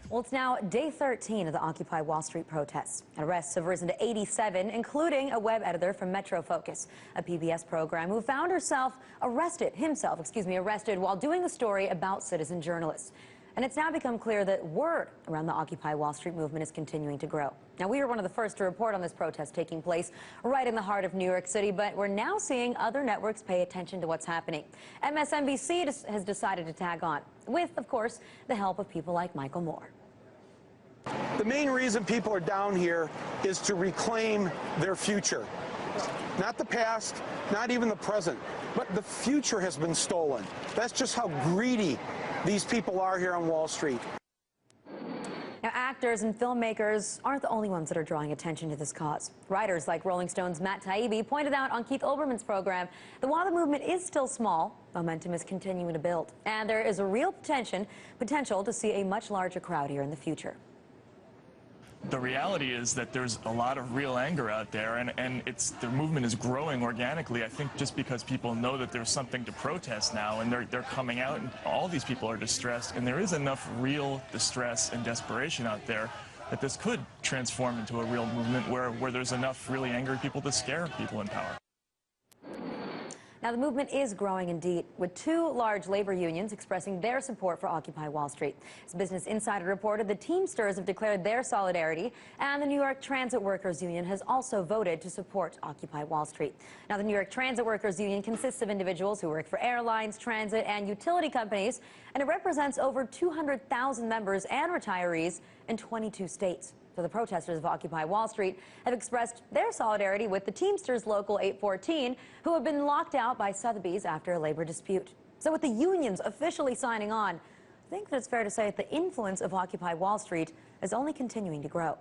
Well, it's now day 13 of the Occupy Wall Street protests. And arrests have risen to 87, including a web editor from Metro Focus, a PBS program who found arrested while doing a story about citizen journalists. And it's now become clear that word around the Occupy Wall Street movement is continuing to grow. Now, we were one of the first to report on this protest taking place right in the heart of New York City, but we're now seeing other networks pay attention to what's happening. MSNBC has decided to tag on, with, of course, the help of people like Michael Moore. The main reason people are down here is to reclaim their future. Not the past, not even the present, but the future has been stolen. That's just how greedy these people are here on Wall Street. Now, actors and filmmakers aren't the only ones that are drawing attention to this cause. Writers like Rolling Stone's Matt Taibbi pointed out on Keith Olbermann's program that while the movement is still small, momentum is continuing to build. And there is a real potential to see a much larger crowd here in the future. The reality is that there's a lot of real anger out there, and the movement is growing organically. I think just because people know that there's something to protest now, and they're coming out, and all these people are distressed, and there is enough real distress and desperation out there that this could transform into a real movement where there's enough really angry people to scare people in power. Now, the movement is growing indeed, with two large labor unions expressing their support for Occupy Wall Street. As Business Insider reported, the Teamsters have declared their solidarity, and the New York Transit Workers Union has also voted to support Occupy Wall Street. Now, the New York Transit Workers Union consists of individuals who work for airlines, transit, and utility companies, and it represents over 200,000 members and retirees in 22 states. So the protesters of Occupy Wall Street have expressed their solidarity with the Teamsters Local 814, who have been locked out by Sotheby's after a labor dispute. So with the unions officially signing on, I think that it's fair to say that the influence of Occupy Wall Street is only continuing to grow.